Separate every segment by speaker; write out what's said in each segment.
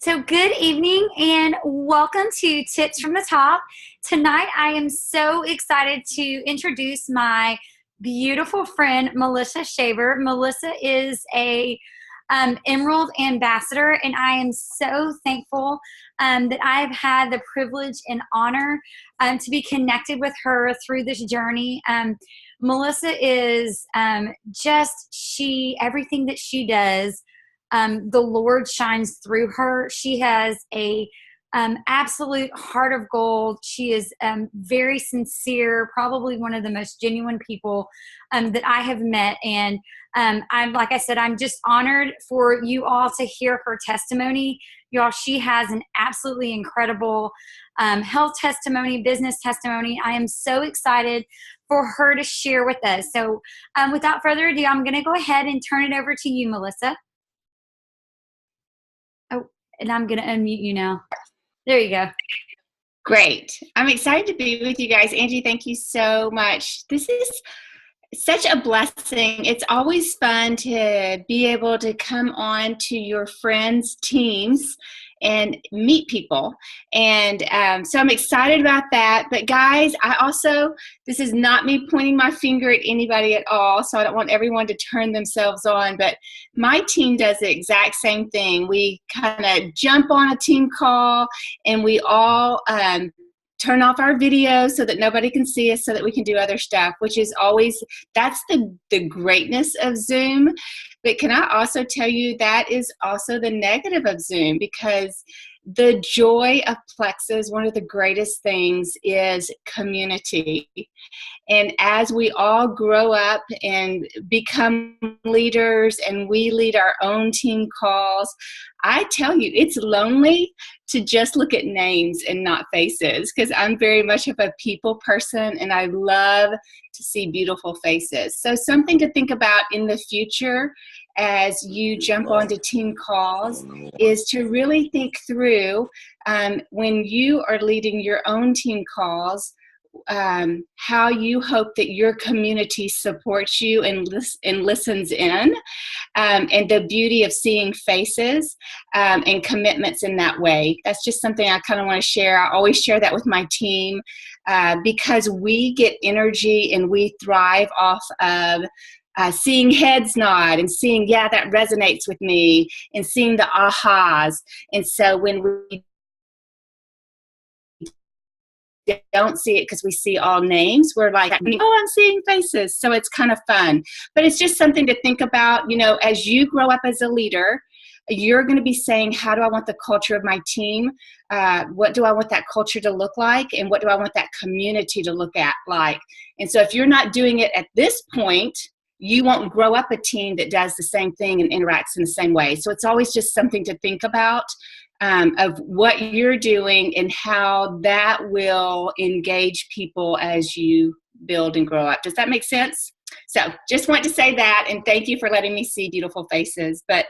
Speaker 1: So, good evening and welcome to Tips from the Top. Tonight, I am so excited to introduce my beautiful friend, Melissa Shaver. Melissa is a Emerald Ambassador, and I am so thankful that I have had the privilege and honor to be connected with her through this journey. Melissa is everything that she does, the Lord shines through her. She has a absolute heart of gold. She is very sincere, probably one of the most genuine people that I have met. And like I said, I'm just honored for you all to hear her testimony. Y'all, she has an absolutely incredible health testimony, business testimony. I am so excited for her to share with us. So without further ado, I'm going to go ahead and turn it over to you, Melissa. Oh, and I'm going to unmute you now. There you go.
Speaker 2: Great. I'm excited to be with you guys. Angie, thank you so much. This is such a blessing. It's always fun to be able to come on to your friends' teams and meet people. And so I'm excited about that. But guys, this is not me pointing my finger at anybody at all, so I don't want everyone to turn themselves on. But my team does the exact same thing. We kind of jump on a team call and we all turn off our videos so that nobody can see us so that we can do other stuff, which is always, that's the greatness of Zoom. But can I also tell you that is also the negative of Zoom, because the joy of Plexus, one of the greatest things is community. And as we all grow up and become leaders and we lead our own team calls, I tell you, it's lonely to just look at names and not faces, because I'm very much of a people person and I love to see beautiful faces. So something to think about in the future as you jump onto team calls is to really think through when you are leading your own team calls, how you hope that your community supports you and listens in, and the beauty of seeing faces and commitments in that way. That's just something I kind of want to share. I always share that with my team because we get energy and we thrive off of seeing heads nod and seeing, yeah, that resonates with me, and seeing the ahas. And so when we don't see it because we see all names, we're like, oh, I'm seeing faces. So it's kind of fun. But it's just something to think about, as you grow up as a leader, you're going to be saying, how do I want the culture of my team? What do I want that culture to look like? And what do I want that community to look like? And so if you're not doing it at this point, you won't grow up a team that does the same thing and interacts in the same way. So it's always just something to think about of what you're doing and how that will engage people as you build and grow up. Does that make sense? So just want to say that, and thank you for letting me see beautiful faces. But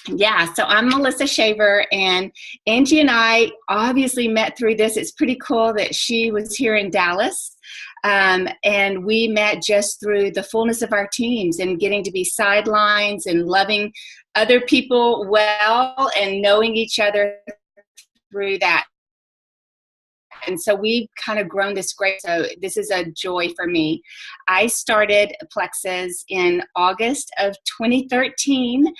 Speaker 2: yeah, so I'm Melissa Shaver, and Angie and I obviously met through this. It's pretty cool that she was here in Dallas. And we met just through the fullness of our teams and getting to be sidelines and loving other people well and knowing each other through that. And so we've kind of grown this great. So this is a joy for me. I started Plexus in August of 2013.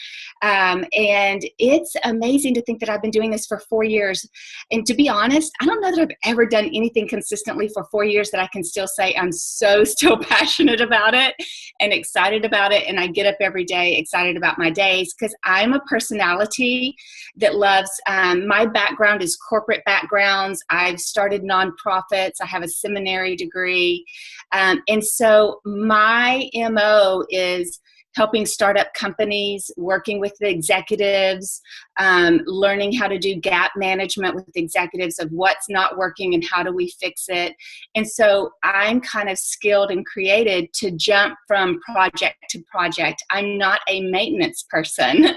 Speaker 2: And it's amazing to think that I've been doing this for 4 years. And to be honest, I don't know that I've ever done anything consistently for 4 years that I can still say I'm still passionate about it and excited about it. And I get up every day excited about my days, because I'm a personality that loves, my background is corporate backgrounds. I've started nonprofits. I have a seminary degree. And so my MO is helping startup companies, working with the executives, learning how to do gap management with executives of what's not working and how do we fix it. And so I'm kind of skilled and created to jump from project to project. I'm not a maintenance person.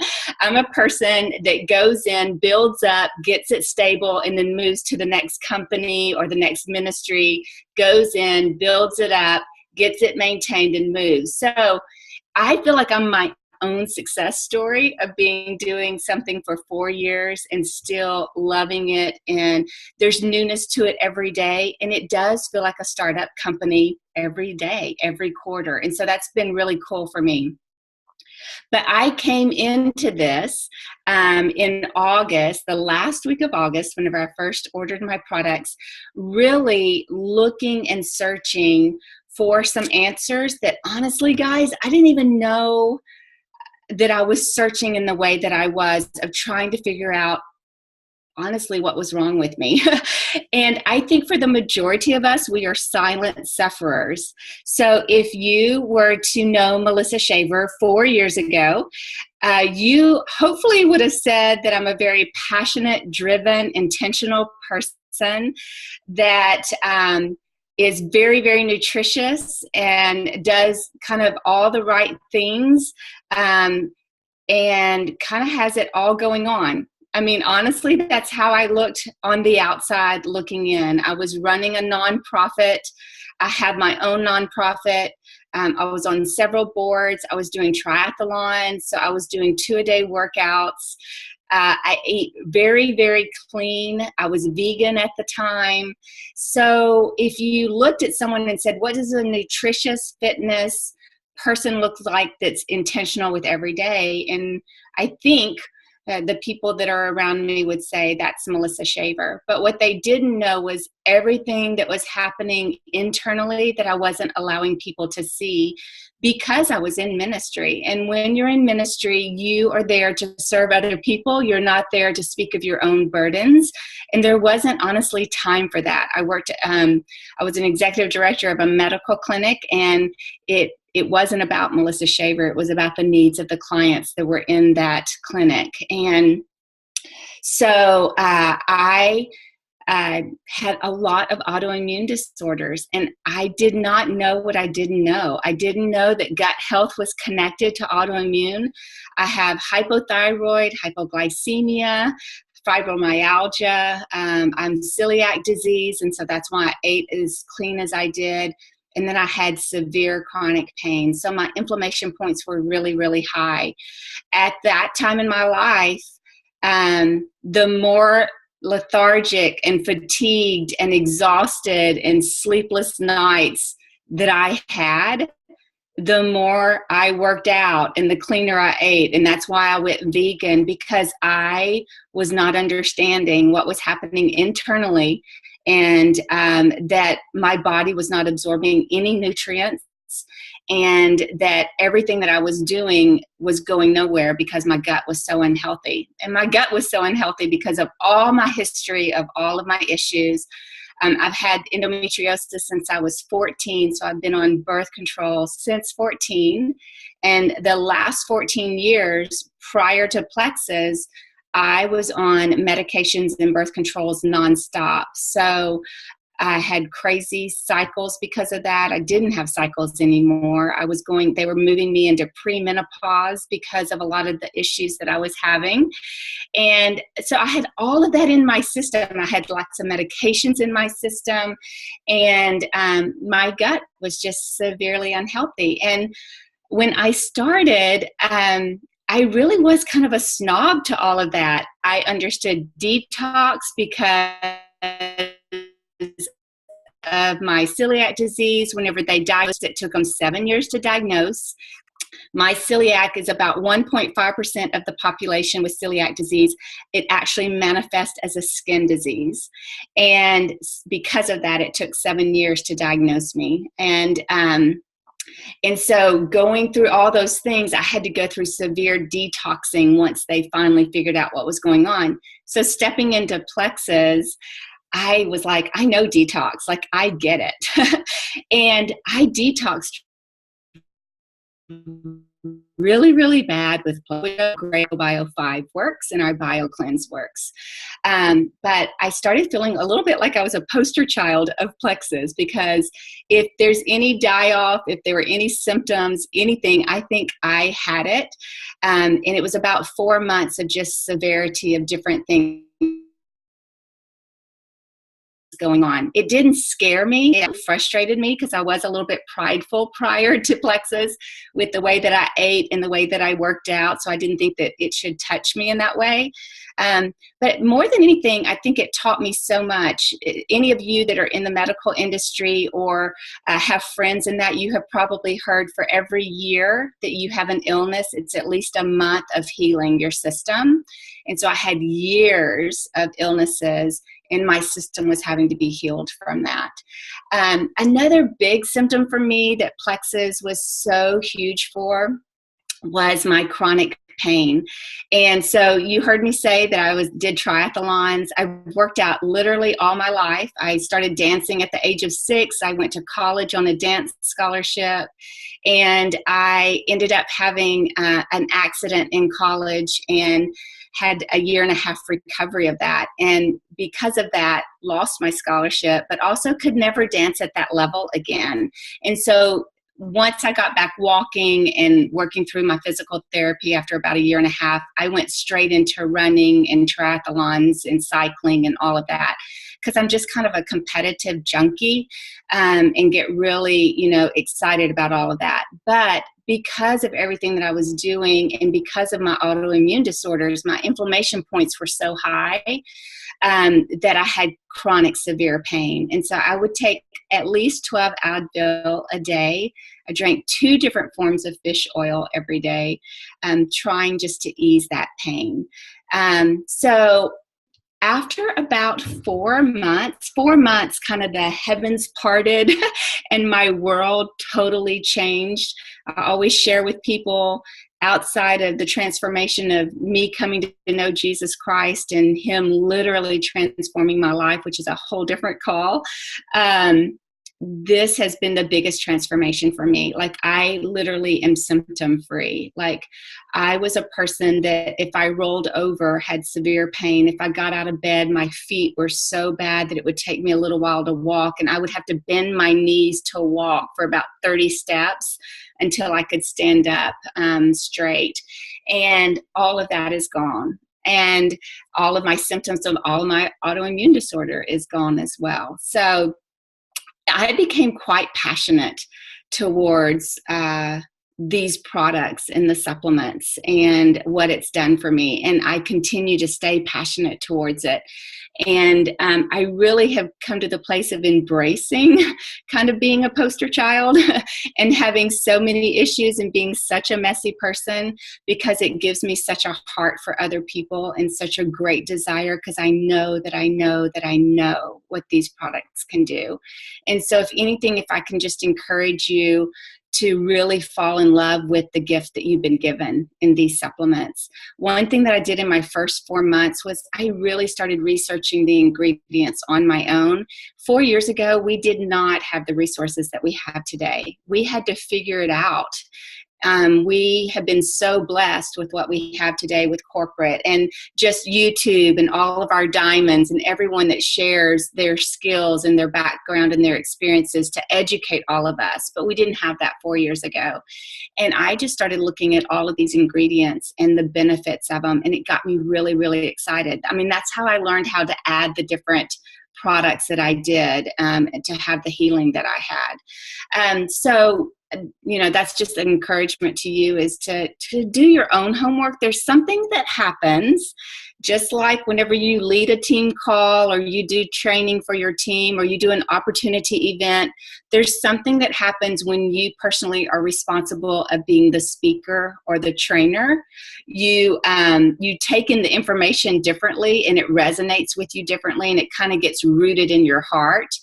Speaker 2: I'm a person that goes in, builds up, gets it stable, and then moves to the next company or the next ministry, goes in, builds it up, gets it maintained, and moves. So I feel like I'm my own success story of doing something for 4 years and still loving it. And there's newness to it every day. And it does feel like a startup company every day, every quarter. And so that's been really cool for me. But I came into this in August, the last week of August, whenever I first ordered my products, really looking and searching for some answers that honestly, guys, I didn't even know that I was searching in the way that I was, of trying to figure out honestly what was wrong with me. And I think for the majority of us, we are silent sufferers. So if you were to know Melissa Shaver 4 years ago, you hopefully would have said that I'm a very passionate, driven, intentional person that is very, very nutritious and does kind of all the right things, and kind of has it all going on. I mean, honestly, that's how I looked on the outside looking in. I was running a nonprofit. I had my own nonprofit. I was on several boards. I was doing triathlons. So I was doing 2-a-day workouts. I ate very, very clean. I was vegan at the time. So if you looked at someone and said, what does a nutritious fitness person look like that's intentional with every day? And I think the people that are around me would say that's Melissa Shaver. But what they didn't know was everything that was happening internally that I wasn't allowing people to see, because I was in ministry. And when you're in ministry, you are there to serve other people. You're not there to speak of your own burdens. And there wasn't honestly time for that. I was an executive director of a medical clinic, and it wasn't about Melissa Shaver. It was about the needs of the clients that were in that clinic. And so I had a lot of autoimmune disorders, and I did not know what I didn't know. I didn't know that gut health was connected to autoimmune. I have hypothyroid, hypoglycemia, fibromyalgia. I'm celiac disease, and so that's why I ate as clean as I did. And then I had severe chronic pain. So my inflammation points were really, really high. At that time in my life, the more lethargic and fatigued and exhausted and sleepless nights that I had, the more I worked out and the cleaner I ate. And that's why I went vegan, because I was not understanding what was happening internally, and that my body was not absorbing any nutrients, and that everything that I was doing was going nowhere because my gut was so unhealthy. And my gut was so unhealthy because of all my history of all of my issues. I've had endometriosis since I was 14, so I've been on birth control since 14. And the last 14 years prior to Plexus, I was on medications and birth controls nonstop. So I had crazy cycles because of that. I didn't have cycles anymore. They were moving me into premenopause because of a lot of the issues that I was having. And so I had all of that in my system. I had lots of medications in my system, and my gut was just severely unhealthy. And when I started, I really was kind of a snob to all of that. I understood detox because of my celiac disease. Whenever they diagnosed it, took them 7 years to diagnose. My celiac is about 1.5% of the population with celiac disease. It actually manifests as a skin disease. And because of that, it took 7 years to diagnose me. And so going through all those things, I had to go through severe detoxing once they finally figured out what was going on. So stepping into Plexus, I was like, I know detox, like I get it. And I detoxed really, really bad with Bio 5 works and our Bio Cleanse works. But I started feeling a little bit like I was a poster child of Plexus, because if there's any die-off, if there were any symptoms, anything, I think I had it. And it was about 4 months of just severity of different things going on. It didn't scare me. It frustrated me because I was a little bit prideful prior to Plexus with the way that I ate and the way that I worked out. So I didn't think that it should touch me in that way. But more than anything, I think it taught me so much. Any of you that are in the medical industry or have friends in that, you have probably heard for every year that you have an illness, it's at least a month of healing your system. And so I had years of illnesses and my system was having to be healed from that. Another big symptom for me that Plexus was so huge for was my chronic pain. And so you heard me say that I did triathlons. I worked out literally all my life. I started dancing at the age of 6. I went to college on a dance scholarship, and I ended up having an accident in college and had a 1.5 year recovery of that. And because of that, lost my scholarship, but also could never dance at that level again. And so once I got back walking and working through my physical therapy after about 1.5 years, I went straight into running and triathlons and cycling and all of that, because I'm just kind of a competitive junkie and get really, excited about all of that. But because of everything that I was doing and because of my autoimmune disorders, my inflammation points were so high that I had chronic severe pain. And so I would take at least 12 Advil a day. I drank 2 different forms of fish oil every day, trying just to ease that pain. So after about 4 months, kind of the heavens parted and my world totally changed. I always share with people, outside of the transformation of me coming to know Jesus Christ and him literally transforming my life, which is a whole different call, this has been the biggest transformation for me. Like, I literally am symptom free. Like, I was a person that if I rolled over, had severe pain. If I got out of bed, my feet were so bad that it would take me a little while to walk, and I would have to bend my knees to walk for about 30 steps until I could stand up straight. And all of that is gone. And all of my symptoms of all of my autoimmune disorder is gone as well. So I became quite passionate towards these products and the supplements and what it's done for me. And I continue to stay passionate towards it. And I really have come to the place of embracing kind of being a poster child and having so many issues and being such a messy person, because it gives me such a heart for other people and such a great desire, because I know that I know that I know what these products can do. And so if anything, if I can just encourage you to really fall in love with the gift that you've been given in these supplements. One thing that I did in my first 4 months was I really started researching the ingredients on my own. 4 years ago, we did not have the resources that we have today. We had to figure it out. We have been so blessed with what we have today with corporate and just YouTube and all of our diamonds and everyone that shares their skills and their background and their experiences to educate all of us. But we didn't have that 4 years ago. And I just started looking at all of these ingredients and the benefits of them. And it got me really, really excited. I mean, that's how I learned how to add the different products that I did to have the healing that I had. So that's just an encouragement to you, is to do your own homework. There's something that happens, just like whenever you lead a team call or you do training for your team or you do an opportunity event, there's something that happens when you personally are responsible of being the speaker or the trainer. You take in the information differently and it resonates with you differently, and it kind of gets rooted in your heart.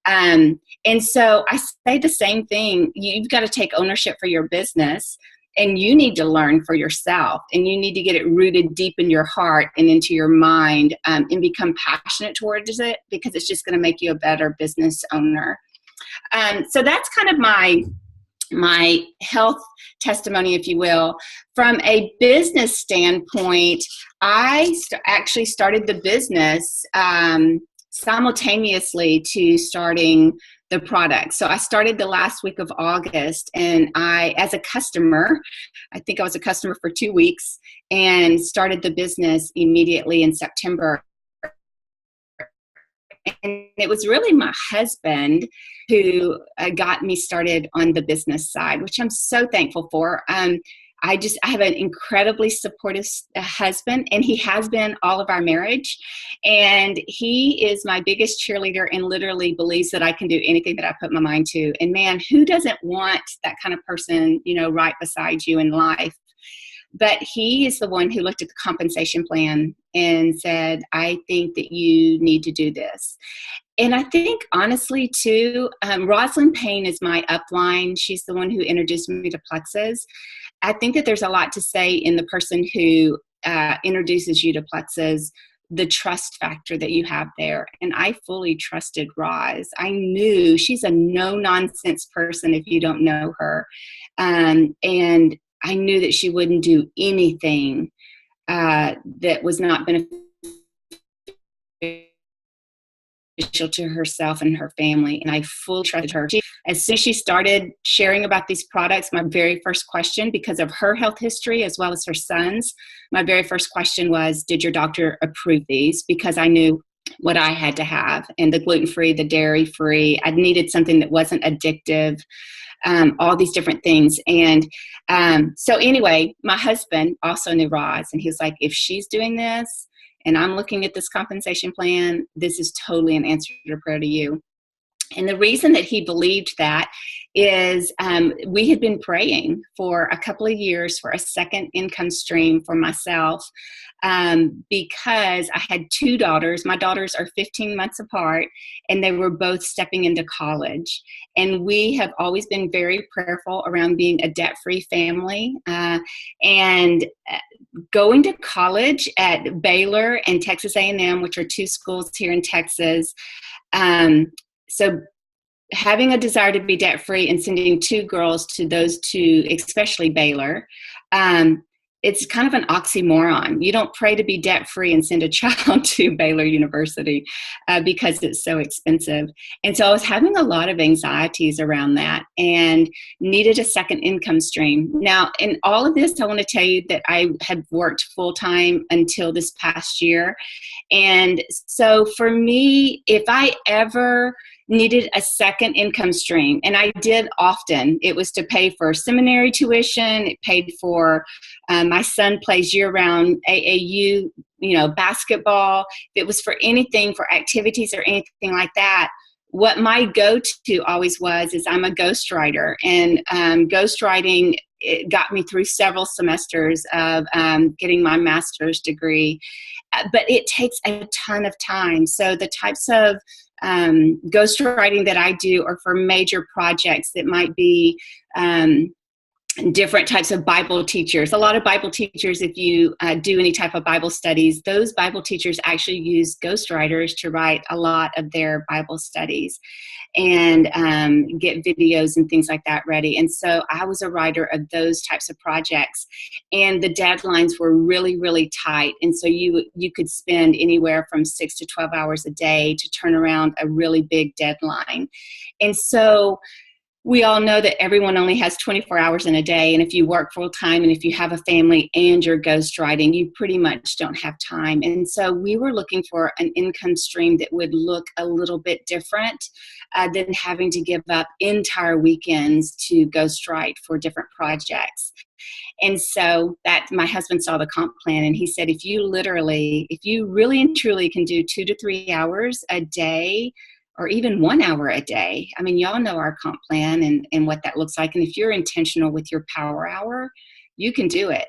Speaker 2: And so I say the same thing. You've got to take ownership for your business, and you need to learn for yourself, and you need to get it rooted deep in your heart and into your mind, and become passionate towards it, because it's just going to make you a better business owner. So that's kind of my health testimony, if you will. From a business standpoint, I actually started the business simultaneously to starting the product. So I started the last week of August, and as a customer, I think I was a customer for 2 weeks, and started the business immediately in September. And it was really my husband who got me started on the business side, which I'm so thankful for. I have an incredibly supportive husband, and he has been all of our marriage. And he is my biggest cheerleader and literally believes that I can do anything that I put my mind to. And man, who doesn't want that kind of person, right beside you in life? But he is the one who looked at the compensation plan and said, I think that you need to do this. And I think, honestly, too, Rosalind Payne is my upline. She's the one who introduced me to Plexus. I think that there's a lot to say in the person who introduces you to Plexus, the trust factor that you have there. And I fully trusted Roz. I knew she's a no-nonsense person if you don't know her. And I knew that she wouldn't do anything that was not beneficial to herself and her family, and I fully trusted her. As soon as she started sharing about these products, my very first question, because of her health history as well as her son's, my very first question was, did your doctor approve these? Because I knew what I had to have, and the gluten-free, the dairy-free. I needed something that wasn't addictive, all these different things. And so anyway, my husband also knew Roz, and he was like, if she's doing this, and I'm looking at this compensation plan, this is totally an answer to prayer to you. And the reason that he believed that is we had been praying for a couple of years for a second income stream for myself because I had two daughters. My daughters are 15 months apart, and they were both stepping into college. And we have always been very prayerful around being a debt-free family. And going to college at Baylor and Texas A&M, which are two schools here in Texas, so having a desire to be debt-free and sending two girls to those two, especially Baylor, it's kind of an oxymoron. You don't pray to be debt-free and send a child to Baylor University because it's so expensive. And so I was having a lot of anxieties around that and needed a second income stream. Now, in all of this, I want to tell you that I had worked full-time until this past year. And so for me, if I ever needed a second income stream, and I did often, it was to pay for seminary tuition, it paid for, my son plays year-round AAU, basketball. If it was for anything, for activities or anything like that, what my go-to always was is I'm a ghostwriter, and ghostwriting, it got me through several semesters of getting my master's degree. But it takes a ton of time. So the types of ghostwriting that I do are for major projects that might be different types of Bible teachers. A lot of Bible teachers, if you do any type of Bible studies, those Bible teachers actually use ghostwriters to write a lot of their Bible studies and get videos and things like that ready. And so I was a writer of those types of projects, and the deadlines were really, really tight. And so you could spend anywhere from 6 to 12 hours a day to turn around a really big deadline. And so we all know that everyone only has 24 hours in a day, and if you work full time and if you have a family and you're ghostwriting, you pretty much don't have time. And so we were looking for an income stream that would look a little bit different than having to give up entire weekends to ghostwrite for different projects. And so that my husband saw the comp plan, and he said, if you really and truly can do 2 to 3 hours a day, or even 1 hour a day. I mean, y'all know our comp plan and what that looks like. And if you're intentional with your power hour, you can do it.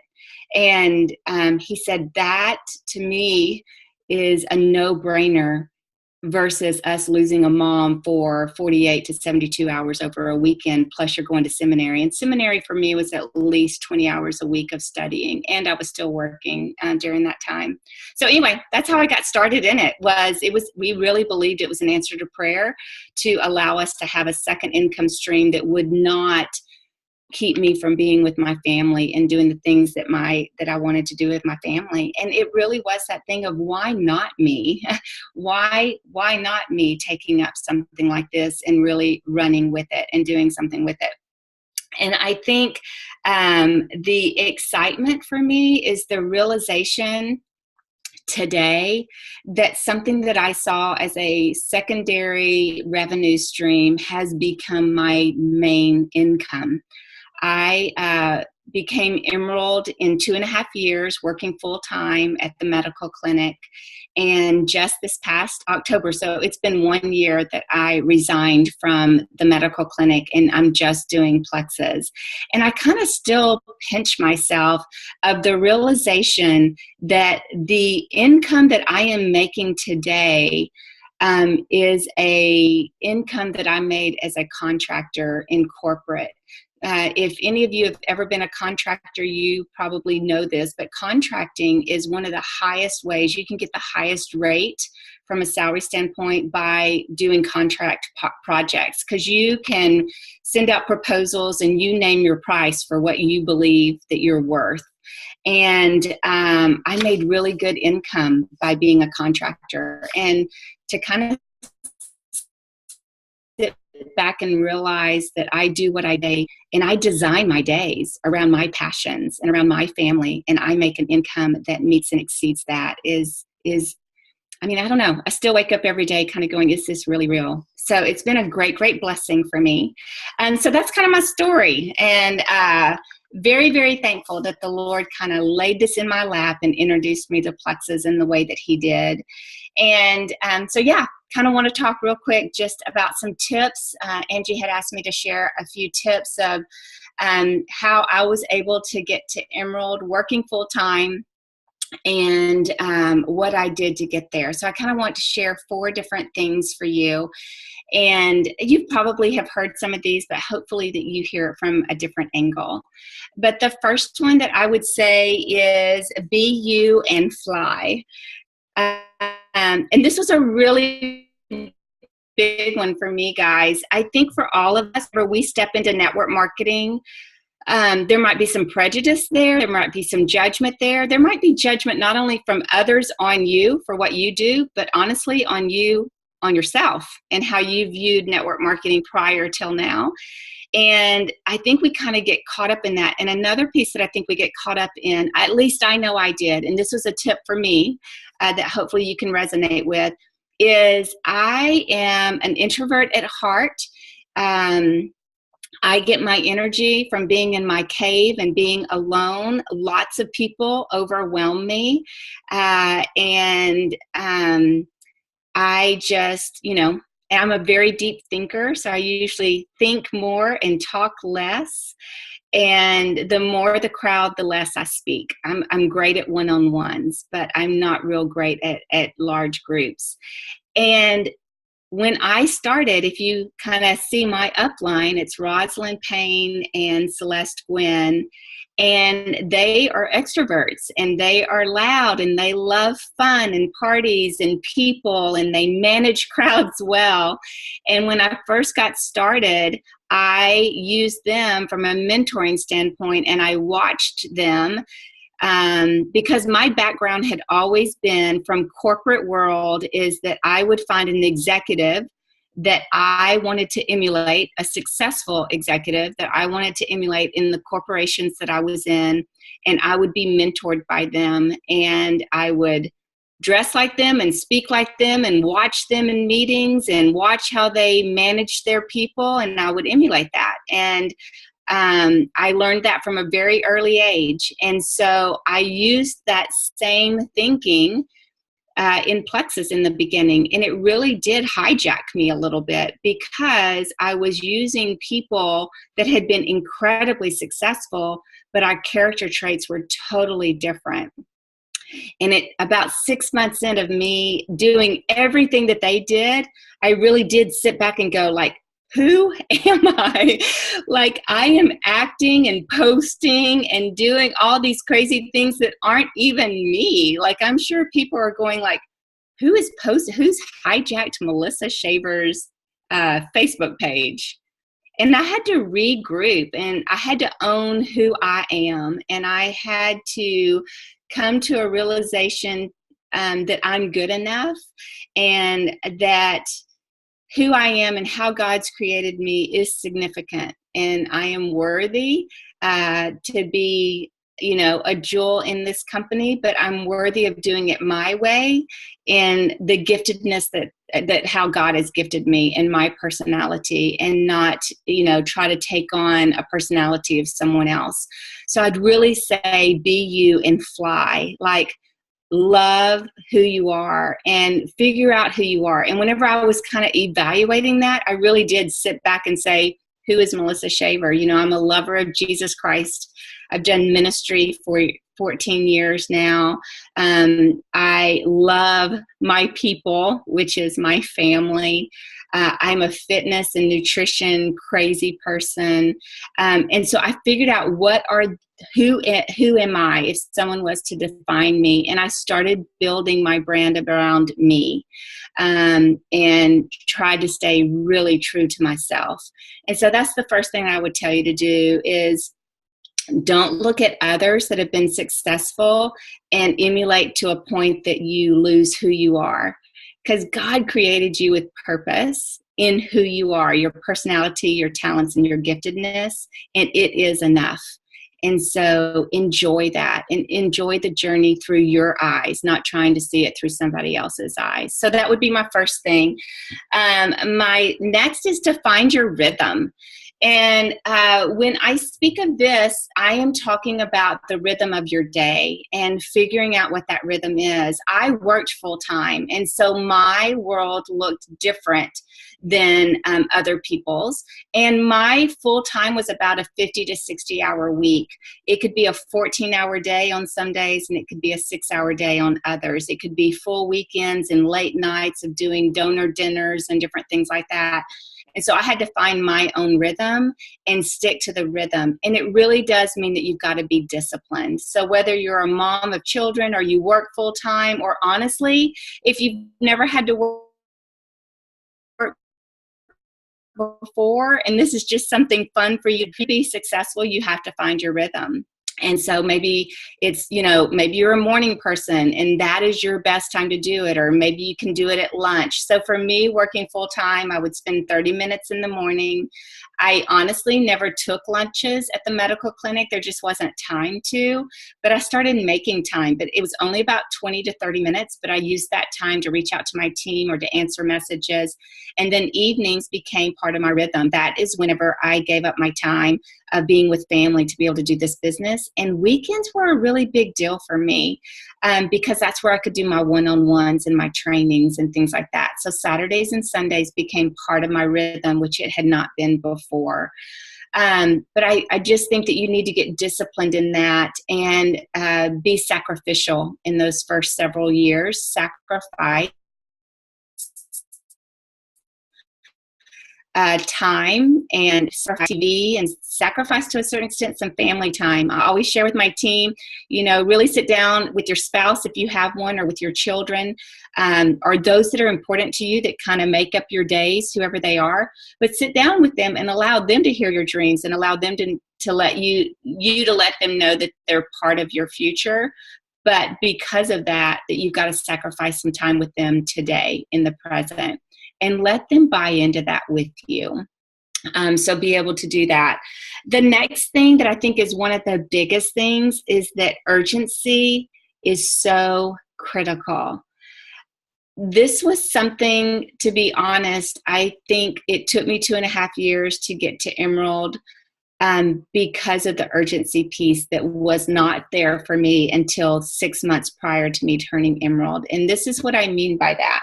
Speaker 2: And he said that to me is a no-brainer versus us losing a mom for 48 to 72 hours over a weekend, plus you're going to seminary. And seminary for me was at least 20 hours a week of studying, and I was still working during that time. So anyway, that's how I got started in it. We really believed it was an answer to prayer to allow us to have a second income stream that would not keep me from being with my family and doing the things that I wanted to do with my family. And it really was that thing of, why not me? why not me taking up something like this and really running with it and doing something with it? And I think the excitement for me is the realization today, that something that I saw as a secondary revenue stream has become my main income. I became Emerald in 2.5 years, working full time at the medical clinic. And just this past October, so it's been 1 year that I resigned from the medical clinic, and I'm just doing Plexus. And I kind of still pinch myself of the realization that the income that I am making today is a income that I made as a contractor in corporate. If any of you have ever been a contractor, you probably know this, but contracting is one of the highest ways you can get the highest rate from a salary standpoint by doing contract projects, because you can send out proposals and you name your price for what you believe that you're worth. And I made really good income by being a contractor. And to kind of sit back and realize that I do what I do, and I design my days around my passions and around my family, and I make an income that meets and exceeds that is I mean, I don't know. I still wake up every day kind of going, is this really real? So it's been a great, great blessing for me. And so that's kind of my story. And very, very thankful that the Lord kind of laid this in my lap and introduced me to Plexus in the way that he did. And so, yeah, kind of want to talk real quick just about some tips. Angie had asked me to share a few tips of how I was able to get to Emerald working full time, and what I did to get there. So I kind of want to share 4 different things for you. And you probably have heard some of these, but hopefully that you hear it from a different angle. But the first one that I would say is be you and fly. And this was a really big one for me, guys. I think for all of us, where we step into network marketing, there might be some prejudice there. There might be some judgment there. There might be judgment not only from others on you for what you do, but honestly on you, on yourself, and how you viewed network marketing prior till now. And I think we kind of get caught up in that. And another piece that I think we get caught up in, at least I know I did, and this was a tip for me that hopefully you can resonate with, is I am an introvert at heart. I get my energy from being in my cave and being alone. Lots of people overwhelm me. And I just, I'm a very deep thinker. So I usually think more and talk less. And the more the crowd, the less I speak. I'm great at one-on-ones, but I'm not real great at large groups. And when I started, if you kind of see my upline, it's Rosalind Payne and Celeste Gwynn, and they are extroverts, and they are loud, and they love fun and parties and people, and they manage crowds well. And when I first got started, I used them from a mentoring standpoint, and I watched them because my background had always been from corporate world, is that I would find an executive that I wanted to emulate, a successful executive that I wanted to emulate in the corporations that I was in, and I would be mentored by them, and I would dress like them and speak like them and watch them in meetings and watch how they manage their people, and I would emulate that. And I learned that from a very early age. And so I used that same thinking in Plexus in the beginning. And it really did hijack me a little bit, because I was using people that had been incredibly successful, but our character traits were totally different. And about 6 months in of me doing everything that they did, I really did sit back and go like, who am I? Like, I am acting and posting and doing all these crazy things that aren't even me. Like, I'm sure people are going like, who's hijacked Melissa Shaver's Facebook page? And I had to regroup, and I had to own who I am. And I had to come to a realization that I'm good enough, and that who I am and how God's created me is significant, and I am worthy to be a jewel in this company, but I'm worthy of doing it my way, and the giftedness that how God has gifted me and my personality, and not, try to take on a personality of someone else. So I'd really say be you and fly. Like, love who you are and figure out who you are. And whenever I was kind of evaluating that, I really did sit back and say, who is Melissa Shaver? I'm a lover of Jesus Christ. I've done ministry for 14 years now. I love my people, which is my family. I'm a fitness and nutrition crazy person. And so I figured out who am I if someone was to define me, and I started building my brand around me, and tried to stay really true to myself. And so that's the first thing I would tell you to do is don't look at others that have been successful and emulate to a point that you lose who you are, because God created you with purpose in who you are, your personality, your talents, and your giftedness, and it is enough. And so enjoy that and enjoy the journey through your eyes, not trying to see it through somebody else's eyes. So that would be my first thing. My next is to find your rhythm. And when I speak of this, I am talking about the rhythm of your day and figuring out what that rhythm is. I worked full time, and so my world looked different than other people's. And my full time was about a 50 to 60 hour week. It could be a 14-hour day on some days, and it could be a 6-hour day on others. It could be full weekends and late nights of doing donor dinners and different things like that. And so I had to find my own rhythm and stick to the rhythm. And it really does mean that you've got to be disciplined. So whether you're a mom of children or you work full time, or honestly, if you've never had to work before and this is just something fun for you to be successful, you have to find your rhythm. And so maybe it's, maybe you're a morning person and that is your best time to do it, or maybe you can do it at lunch. So for me, working full time, I would spend 30 minutes in the morning. I honestly never took lunches at the medical clinic. There just wasn't time to, but I started making time, but it was only about 20 to 30 minutes, but I used that time to reach out to my team or to answer messages. And then evenings became part of my rhythm. That is whenever I gave up my time of being with family to be able to do this business. And weekends were a really big deal for me because that's where I could do my one-on-ones and my trainings and things like that. So Saturdays and Sundays became part of my rhythm, which it had not been before. But I just think that you need to get disciplined in that and be sacrificial in those first several years. Sacrifice time and TV, and sacrifice to a certain extent some family time. I always share with my team, really sit down with your spouse if you have one, or with your children, or those that are important to you that kind of make up your days, whoever they are. But sit down with them and allow them to hear your dreams, and allow them to let you to let them know that they're part of your future. But because of that you've got to sacrifice some time with them today in the present, and let them buy into that with you. So be able to do that. The next thing that I think is one of the biggest things is that urgency is so critical. This was something, to be honest, I think it took me 2.5 years to get to Emerald because of the urgency piece that was not there for me until 6 months prior to me turning Emerald. And this is what I mean by that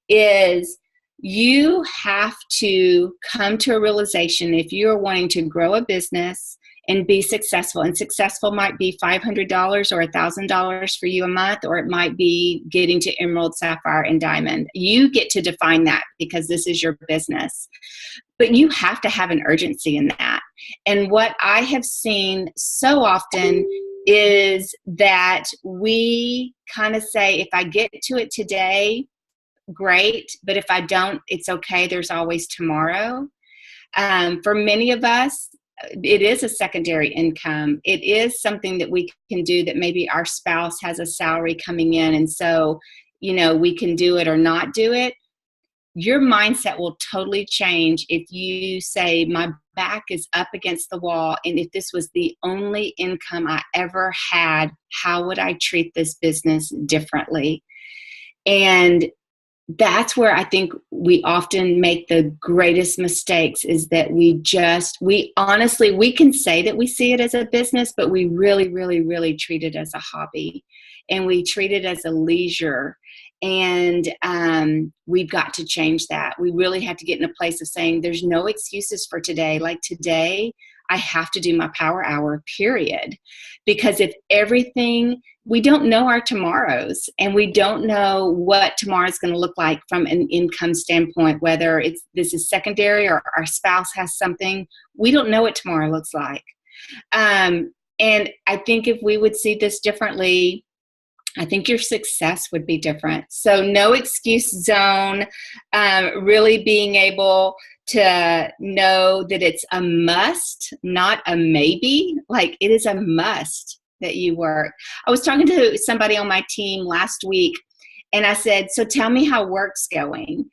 Speaker 2: is you have to come to a realization if you're wanting to grow a business and be successful. And successful might be $500 or $1,000 for you a month, or it might be getting to Emerald, Sapphire, and Diamond. You get to define that because this is your business. But you have to have an urgency in that. And what I have seen so often is that we kind of say, if I get to it today, great, but if I don't, it's okay. There's always tomorrow. For many of us, it is a secondary income. It is something that we can do that maybe our spouse has a salary coming in, and so, we can do it or not do it. your mindset will totally change if you say, my back is up against the wall, and if this was the only income I ever had, how would I treat this business differently? And that's where I think we often make the greatest mistakes, is that we honestly, we can say that we see it as a business, but we really, really, really treat it as a hobby, and we treat it as a leisure. And we've got to change that. We really have to get in a place of saying there's no excuses for today. Like today, I have to do my power hour, period. Because if everything, we don't know our tomorrows, and we don't know what tomorrow is going to look like from an income standpoint, whether this is secondary or our spouse has something. We don't know what tomorrow looks like. And I think if we would see this differently, I think your success would be different. So no excuse zone, really being able to know that it's a must, not a maybe. Like, it is a must that you work. I was talking to somebody on my team last week, and I said, so tell me how work's going.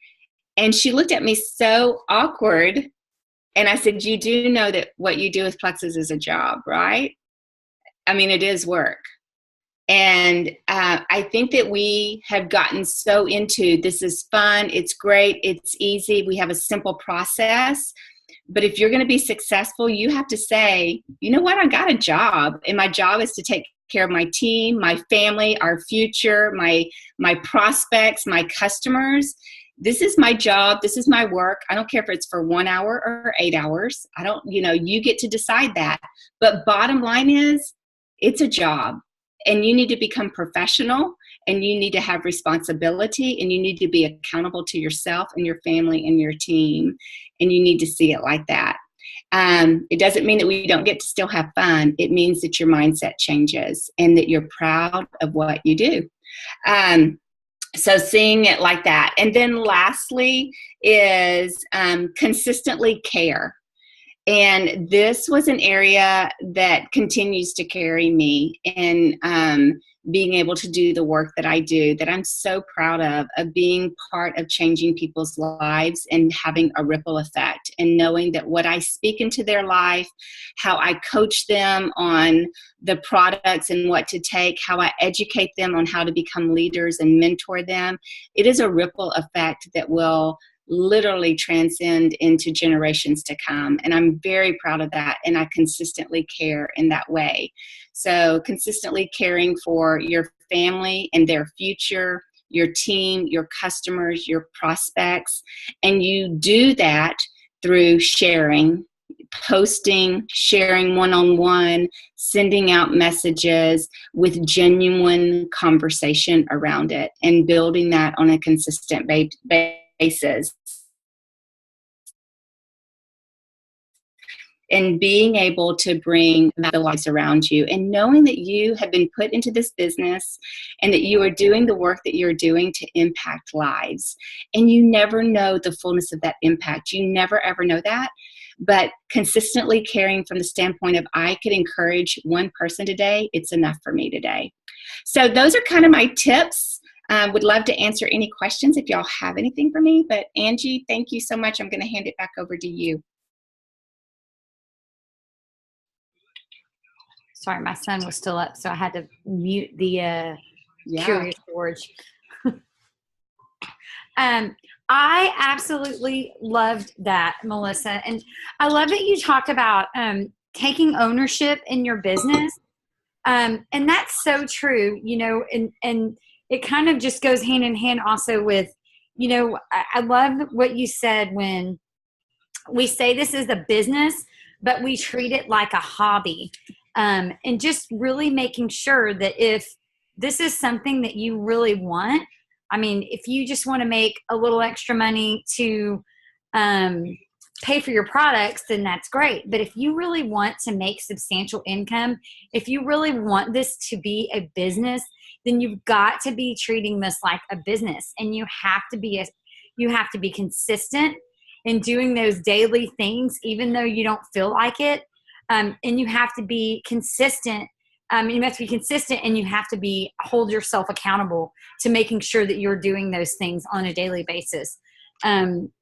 Speaker 2: And she looked at me so awkward. And I said, you do know that what you do with Plexus is a job, right? I mean, it is work. And I think that we have gotten so into, this is fun, it's great, it's easy, we have a simple process. But if you're going to be successful, you have to say, you know what, I got a job, and my job is to take care of my team, my family, our future, my prospects, my customers. This is my job. This is my work. I don't care if it's for 1 hour or 8 hours. You get to decide that. But bottom line is, it's a job. And you need to become professional, and you need to have responsibility, and you need to be accountable to yourself and your family and your team. And you need to see it like that. It doesn't mean that we don't get to still have fun. It means that your mindset changes and that you're proud of what you do. So seeing it like that. And then lastly is consistently care. And this was an area that continues to carry me in being able to do the work that I do, that I'm so proud of being part of changing people's lives and having a ripple effect, and knowing that what I speak into their life, how I coach them on the products and what to take, how I educate them on how to become leaders and mentor them, it is a ripple effect that will literally transcend into generations to come. And I'm very proud of that. And I consistently care in that way. So consistently caring for your family and their future, your team, your customers, your prospects. And you do that through sharing, posting, sharing one-on-one, sending out messages with genuine conversation around it, and building that on a consistent basis. And being able to bring the lives around you, and knowing that you have been put into this business and that you are doing the work that you're doing to impact lives. And you never know the fullness of that impact. You never, ever know that. But consistently caring from the standpoint of, I could encourage one person today, it's enough for me today. So those are kind of my tips. Would love to answer any questions if y'all have anything for me. But Angie, thank you so much. I'm going to hand it back over to you.
Speaker 1: Sorry, my son was still up, so I had to mute the Curious George. I absolutely loved that, Melissa. And I love that you talked about taking ownership in your business. And that's so true, and it kind of just goes hand in hand also with, I love what you said when we say this is a business, but we treat it like a hobby. And just really making sure that if this is something that you really want, I mean, if you just want to make a little extra money to pay for your products, then that's great. But if you really want to make substantial income, if you really want this to be a business, then you've got to be treating this like a business, and you have to be consistent in doing those daily things, even though you don't feel like it. And you have to be consistent. You have to be consistent, and you have to hold yourself accountable to making sure that you're doing those things on a daily basis. Um,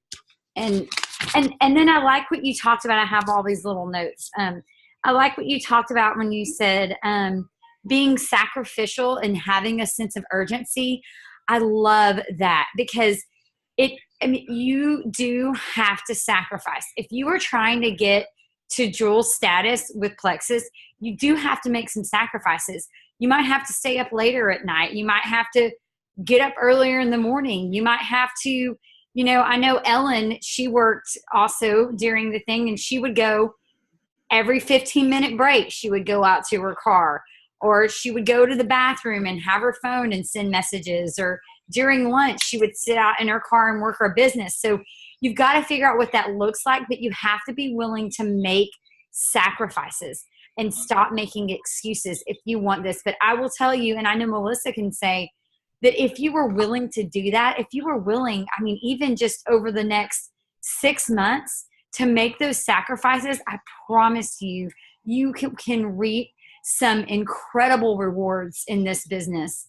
Speaker 1: and then I like what you talked about. I have all these little notes. I like what you talked about when you said being sacrificial and having a sense of urgency. I love that because I mean, you do have to sacrifice. If you are trying to get to Jewel status with Plexus, you do have to make some sacrifices. You might have to stay up later at night. You might have to get up earlier in the morning. You might have to, I know Ellen, she worked also during the thing, and she would go every 15-minute break. She would go out to her car, or she would go to the bathroom and have her phone and send messages, or during lunch, she would sit out in her car and work her business. So you've got to figure out what that looks like, but you have to be willing to make sacrifices and stop making excuses if you want this. But I will tell you, and I know Melissa can say, that if you were willing to do that, if you were willing, I mean, even just over the next 6 months to make those sacrifices, I promise you, you can reap some incredible rewards in this business.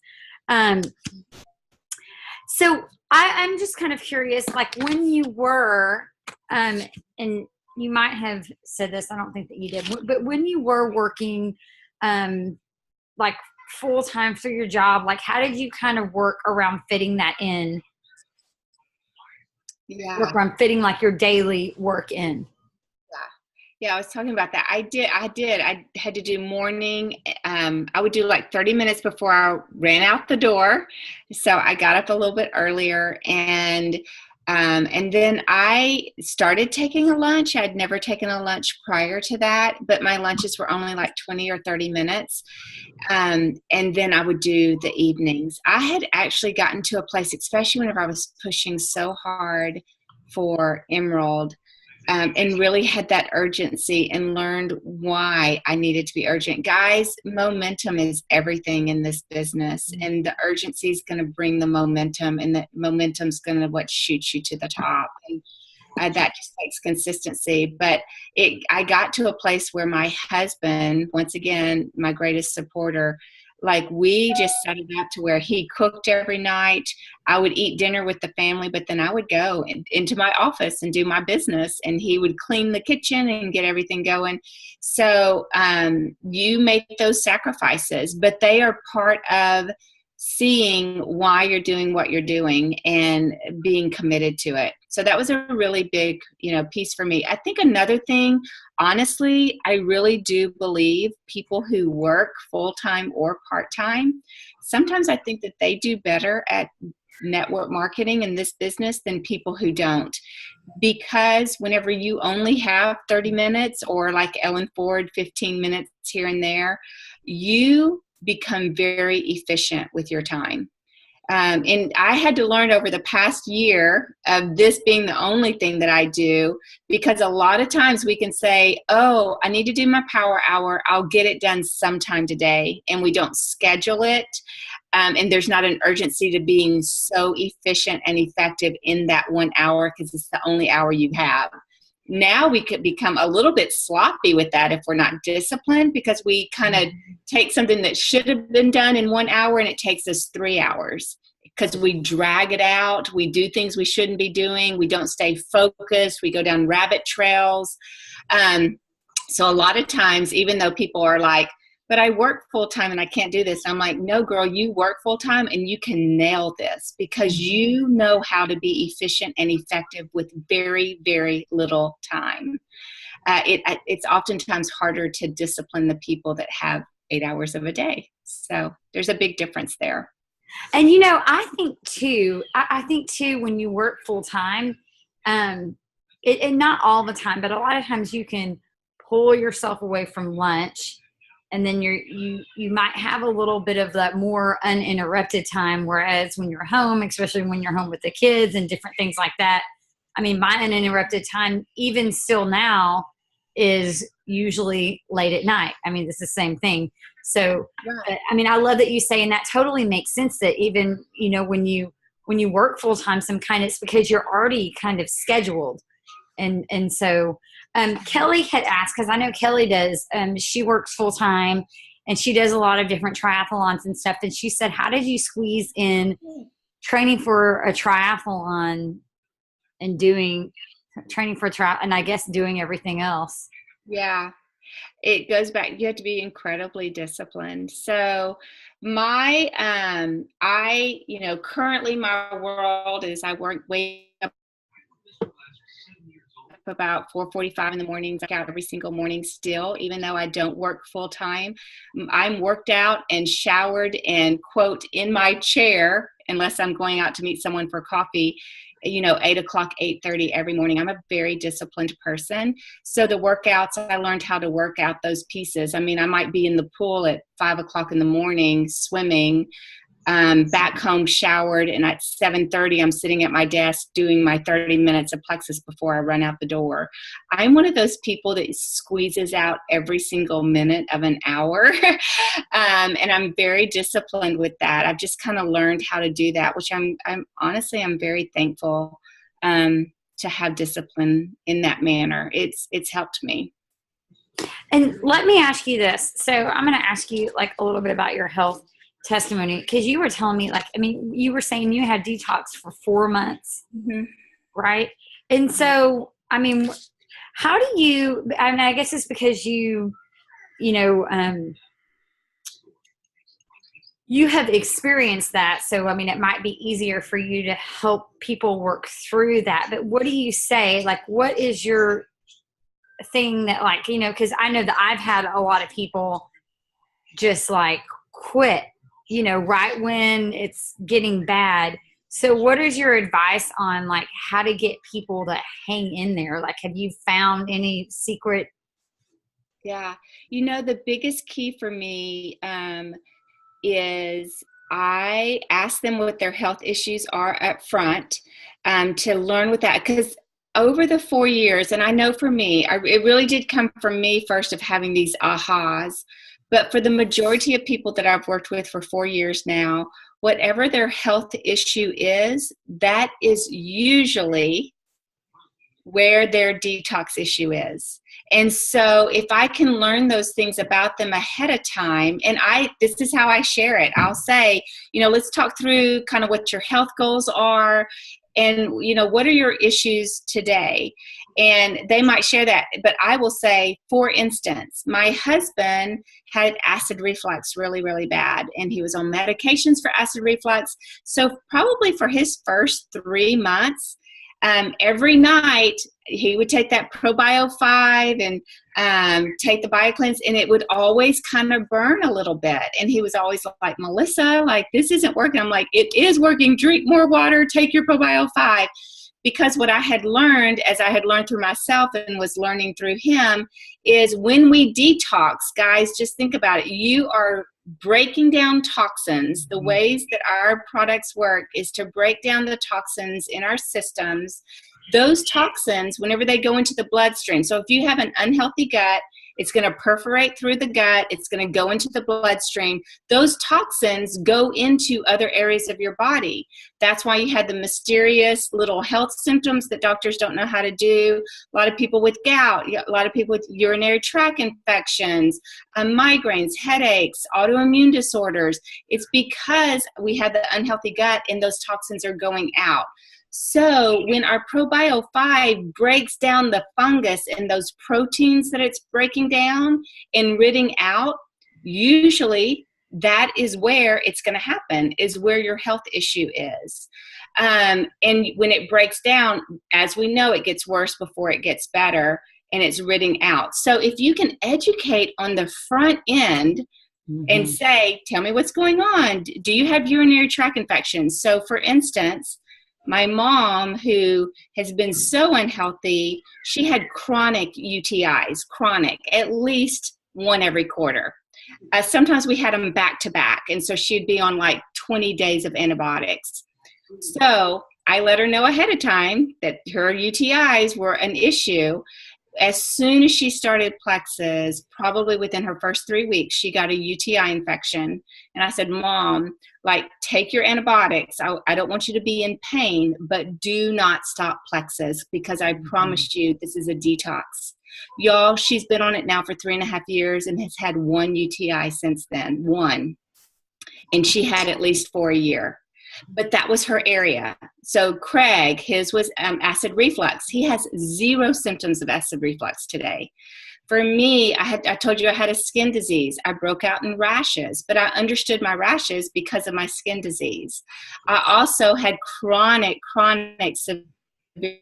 Speaker 1: So I'm just kind of curious, like when you were, and you might have said this, I don't think that you did, but when you were working like full time through your job, like how did you kind of work around fitting that in?
Speaker 2: Yeah.
Speaker 1: Work around fitting like your daily work in.
Speaker 2: Yeah, I was talking about that. I did. I had to do morning. I would do like 30 minutes before I ran out the door. So I got up a little bit earlier, and then I started taking a lunch. I'd never taken a lunch prior to that, but my lunches were only like 20 or 30 minutes. And then I would do the evenings. I had actually gotten to a place, especially whenever I was pushing so hard for Emerald, and really had that urgency and learned why I needed to be urgent. Guys, momentum is everything in this business, and the urgency is going to bring the momentum, and the momentum is going to what shoots you to the top. And that just takes consistency. But I got to a place where my husband, once again, my greatest supporter, like we just set it up to where he cooked every night. I would eat dinner with the family, but then I would go into my office and do my business, and he would clean the kitchen and get everything going. So you make those sacrifices, but they are part of seeing why you're doing what you're doing and being committed to it. So that was a really big, piece for me. I think another thing, honestly, I really do believe people who work full-time or part-time, sometimes I think that they do better at network marketing in this business than people who don't. Because whenever you only have 30 minutes or like Ellen Ford, 15 minutes here and there, you become very efficient with your time. And I had to learn over the past year of this being the only thing that I do, because a lot of times we can say, oh, I need to do my power hour. I'll get it done sometime today. And we don't schedule it. And there's not an urgency to being so efficient and effective in that 1 hour because it's the only hour you have. Now we could become a little bit sloppy with that if we're not disciplined, because we kind of take something that should have been done in 1 hour and it takes us 3 hours because we drag it out. We do things we shouldn't be doing. We don't stay focused. We go down rabbit trails. So a lot of times, even though people are like, but I work full time and I can't do this. I'm like, no, girl, you work full time and you can nail this because you know how to be efficient and effective with very, very little time. It's oftentimes harder to discipline the people that have 8 hours of a day. So there's a big difference there.
Speaker 1: And, I think too, when you work full time, and not all the time, but a lot of times you can pull yourself away from lunch. And then you might have a little bit of that more uninterrupted time. Whereas when you're home, especially when you're home with the kids and different things like that, I mean, my uninterrupted time, even still now, is usually late at night. I mean, it's the same thing. So, I mean, I love that you say, and that totally makes sense that even, when you work full time, it's because you're already kind of scheduled. And so Kelly had asked, because I know Kelly does, she works full time and she does a lot of different triathlons and stuff. And she said, how did you squeeze in training for a triathlon and doing training for trial, and I guess doing everything else.
Speaker 2: Yeah. It goes back, you have to be incredibly disciplined. So my currently my world is I wake up about 4:45 in the mornings. I work out every single morning still, even though I don't work full time. I'm worked out and showered and, quote, in my chair, unless I'm going out to meet someone for coffee, 8 o'clock, 8:30 every morning. I'm a very disciplined person. So the workouts, I learned how to work out those pieces. I mean, I might be in the pool at 5 o'clock in the morning swimming, back home showered, and at 7:30 I'm sitting at my desk doing my 30 minutes of plexus before I run out the door. I'm one of those people that squeezes out every single minute of an hour. And I'm very disciplined with that. I've just kind of learned how to do that, which I'm honestly very thankful to have discipline in that manner. It's helped me.
Speaker 1: And let me ask you this. So I'm going to ask you like a little bit about your health testimony, because you were telling me, like, I mean, you were saying you had detox for 4 months, right? And so, I mean, how do you, I mean, I guess it's because you have experienced that. So, I mean, it might be easier for you to help people work through that. But what do you say? Like, what is your thing that, like, because I know that I've had a lot of people just like quit, right when it's getting bad. So what is your advice on like how to get people to hang in there? Like, have you found any secret?
Speaker 2: Yeah. The biggest key for me is I ask them what their health issues are up front, to learn with that. Because over the 4 years, and I know for me, it really did come from me first of having these ahas. But for the majority of people that I've worked with for 4 years now, whatever their health issue is, that is usually where their detox issue is. And so if I can learn those things about them ahead of time, and this is how I share it. I'll say, let's talk through kind of what your health goals are, and what are your issues today. And they might share that, but I will say, for instance, my husband had acid reflux really, really bad, and he was on medications for acid reflux. So probably for his first 3 months, every night he would take that ProBio 5 and take the BioCleanse, and it would always kind of burn a little bit. And he was always like, Melissa, like, this isn't working. I'm like, it is working. Drink more water, take your ProBio 5. Because what I had learned, as I had learned through myself and was learning through him, is when we detox, guys, just think about it. You are breaking down toxins. The ways that our products work is to break down the toxins in our systems. Those toxins, whenever they go into the bloodstream, so if you have an unhealthy gut, it's going to perforate through the gut. It's going to go into the bloodstream. Those toxins go into other areas of your body. That's why you had the mysterious little health symptoms that doctors don't know how to do. A lot of people with gout, a lot of people with urinary tract infections, migraines, headaches, autoimmune disorders. It's because we had the unhealthy gut and those toxins are going out. So when our ProBio 5 breaks down the fungus and those proteins that it's breaking down and ridding out, usually that is where it's going to happen, is where your health issue is. And when it breaks down, as we know, it gets worse before it gets better, and it's ridding out. So if you can educate on the front end and say, tell me what's going on. Do you have urinary tract infections? So for instance, my mom, who has been so unhealthy, she had chronic UTIs, at least one every quarter. Sometimes we had them back to back, and so she'd be on like 20 days of antibiotics. So I let her know ahead of time that her UTIs were an issue. As soon as she started Plexus, probably within her first 3 weeks, she got a UTI infection. And I said, Mom, like, take your antibiotics. I don't want you to be in pain, but do not stop Plexus, because I promised you this is a detox. Y'all, she's been on it now for 3.5 years and has had 1 UTI since then, 1. And she had at least 4 a year. But that was her area. So Craig, his was acid reflux. He has 0 symptoms of acid reflux today. For me, I told you I had a skin disease. I broke out in rashes, but I understood my rashes because of my skin disease. I also had chronic severe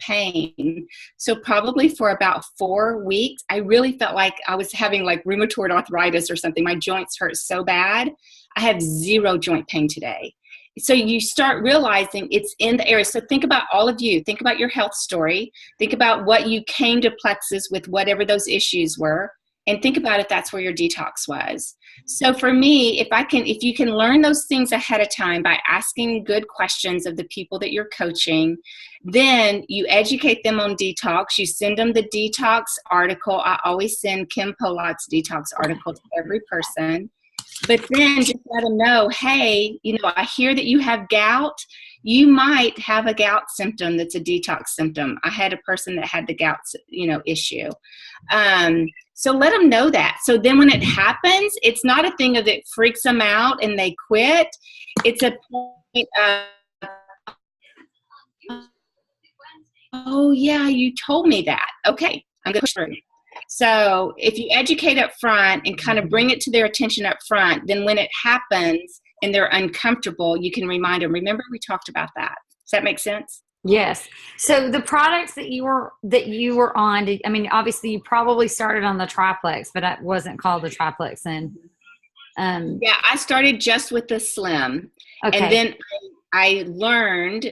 Speaker 2: pain. So probably for about 4 weeks, I really felt like I was having like rheumatoid arthritis or something. My joints hurt so bad. I have 0 joint pain today. So you start realizing it's in the area. So think about all of you. Think about your health story. Think about what you came to Plexus with, whatever those issues were, and think about if that's where your detox was. So for me, if you can learn those things ahead of time by asking good questions of the people that you're coaching, then you educate them on detox. You send them the detox article. I always send Kim Polak's detox article to every person. But then just let them know, hey, I hear that you have gout. You might have a gout symptom that's a detox symptom. I had a person that had the gout, issue. So let them know that. So then when it happens, it's not a thing of it freaks them out and they quit. It's a point of, oh, yeah, you told me that. Okay, I'm going to push through. So if you educate up front and kind of bring it to their attention up front, then when it happens and they're uncomfortable, you can remind them, remember we talked about that. Does that make sense?
Speaker 1: Yes. So the products that you were on, obviously you probably started on the Triplex, but it wasn't called the Triplex then.
Speaker 2: Yeah, I started just with the Slim.
Speaker 1: Okay.
Speaker 2: And then I learned,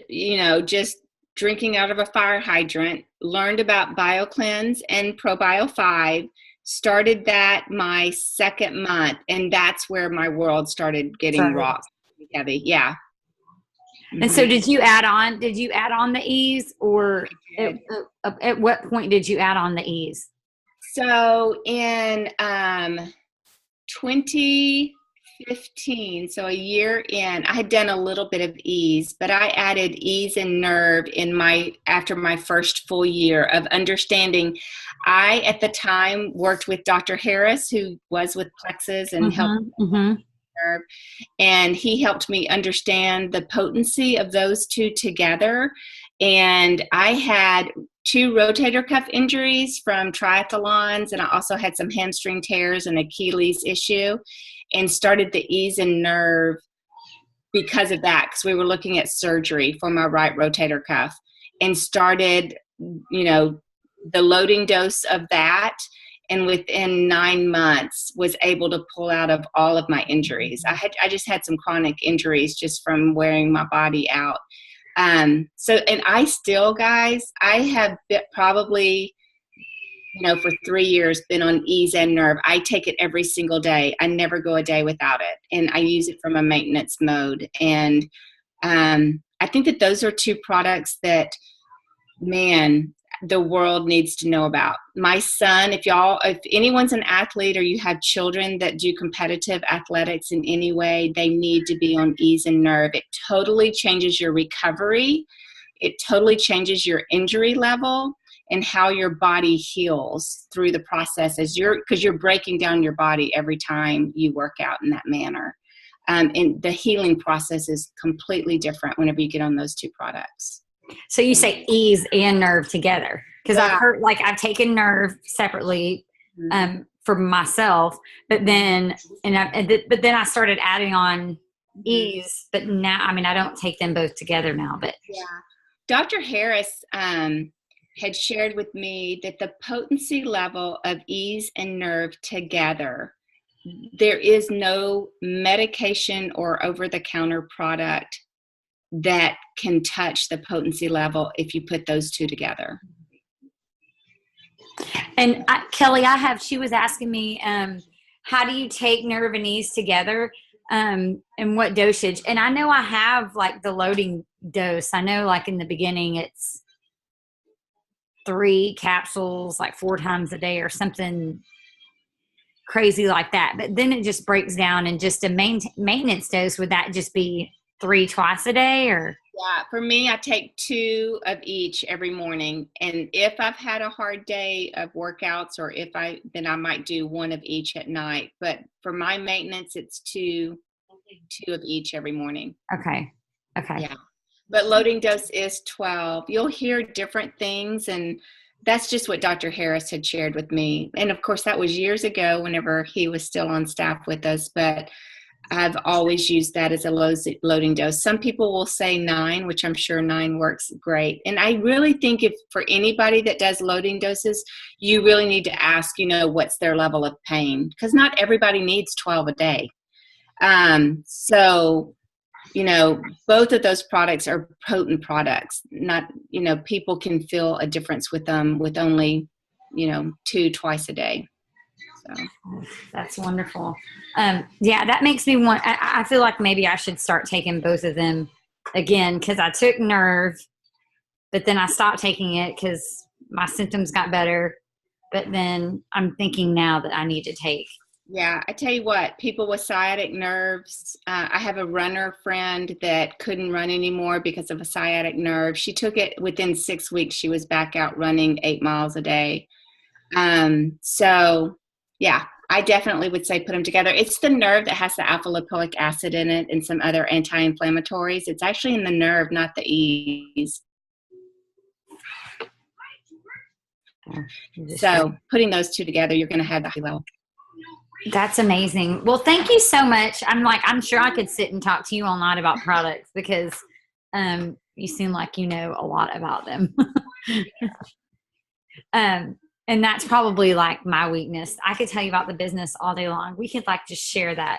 Speaker 2: just drinking out of a fire hydrant, learned about BioCleanse and ProBio 5, started that my second month, and that's where my world started getting rock heavy. Yeah.
Speaker 1: And so did you add on the Ease, or at what point did you add on the Ease?
Speaker 2: So in 2015, so a year in, I had done a little bit of Ease, but I added Ease and Nerve after my first full year of understanding. I, at the time, worked with Dr. Harris, who was with Plexus and helped Nerve, and he helped me understand the potency of those two together. And I had 2 rotator cuff injuries from triathlons, and I also had some hamstring tears and Achilles issue, and started the Ease and Nerve because of that, because we were looking at surgery for my right rotator cuff, and started, the loading dose of that. And within 9 months was able to pull out of all of my injuries. I just had some chronic injuries just from wearing my body out. And I still, guys, I have probably, for 3 years been on Ease and Nerve. I take it every single day. I never go a day without it. And I use it from a maintenance mode. And I think that those are 2 products that, man, the world needs to know about. My son, if anyone's an athlete or you have children that do competitive athletics in any way, they need to be on Ease and Nerve. It totally changes your recovery. It totally changes your injury level and how your body heals through the process because you're breaking down your body every time you work out in that manner. And the healing process is completely different whenever you get on those 2 products.
Speaker 1: So you say Ease and Nerve together, because I've heard, I've taken Nerve separately for myself, but then I started adding on Ease, but now I don't take them both together now. But
Speaker 2: yeah, Dr. Harris had shared with me that the potency level of Ease and Nerve together, there is no medication or over-the-counter product that can touch the potency level if you put those 2 together.
Speaker 1: And Kelly, she was asking me, how do you take Nerve and Ease together, and what dosage? And I know I have the loading dose. I know in the beginning it's 3 capsules, 4 times a day or something crazy like that. But then it just breaks down, and just a maintenance dose, would that just be 3 twice a day, or?
Speaker 2: Yeah, for me, I take 2 of each every morning. And if I've had a hard day of workouts, or then I might do 1 of each at night. But for my maintenance, it's 2 of each every morning.
Speaker 1: Okay. Okay.
Speaker 2: Yeah. But loading dose is 12. You'll hear different things, and that's just what Dr. Harris had shared with me. And of course, that was years ago whenever he was still on staff with us, but I've always used that as a loading dose. Some people will say 9, which I'm sure 9 works great. And I really think if for anybody that does loading doses, you really need to ask, what's their level of pain, because not everybody needs 12 a day. So, both of those products are potent products. Not, people can feel a difference with them with only, 2 twice a day. So.
Speaker 1: That's wonderful. Yeah, that makes me want, I feel like maybe I should start taking both of them again, because I took Nerve, but then I stopped taking it because my symptoms got better. But then I'm thinking now that I need to take.
Speaker 2: Yeah, I tell you what, people with sciatic nerves, I have a runner friend that couldn't run anymore because of a sciatic nerve. She took it within 6 weeks. She was back out running 8 miles a day. So yeah, I definitely would say put them together. It's the nerve that has the alpha lipoic acid in it and some other anti-inflammatories. It's actually in the nerve, not the E's. So putting those two together, you're going to have the high level.
Speaker 1: That's amazing. Well, thank you so much. I'm sure I could sit and talk to you all night about products, because you seem like you know a lot about them. And that's probably like my weakness. I could tell you about the business all day long. We could just share that.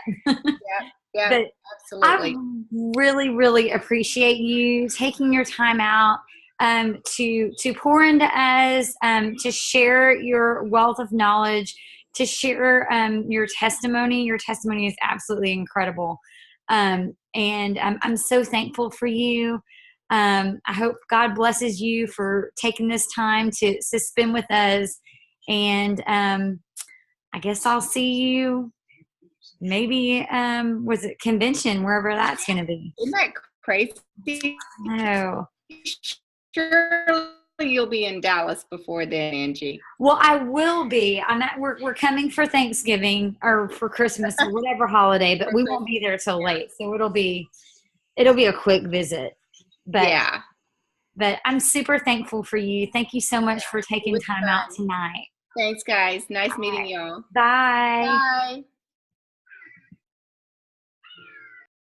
Speaker 2: Yeah,
Speaker 1: but
Speaker 2: absolutely.
Speaker 1: I really, really appreciate you taking your time out to pour into us, to share your wealth of knowledge, to share your testimony. Your testimony is absolutely incredible. And I'm so thankful for you. I hope God blesses you for taking this time to spend with us. And I guess I'll see you maybe, was it convention, wherever that's going to be.
Speaker 2: Isn't that crazy?
Speaker 1: No.
Speaker 2: Surely you'll be in Dallas before then, Angie.
Speaker 1: Well, I will be. We're coming for Thanksgiving or for Christmas or whatever holiday, but we won't be there till late. So it'll be a quick visit. But
Speaker 2: yeah.
Speaker 1: But I'm super thankful for you. Thank you so much for taking time out tonight.
Speaker 2: Thanks, guys. Nice meeting y'all.
Speaker 1: Bye.
Speaker 2: Bye.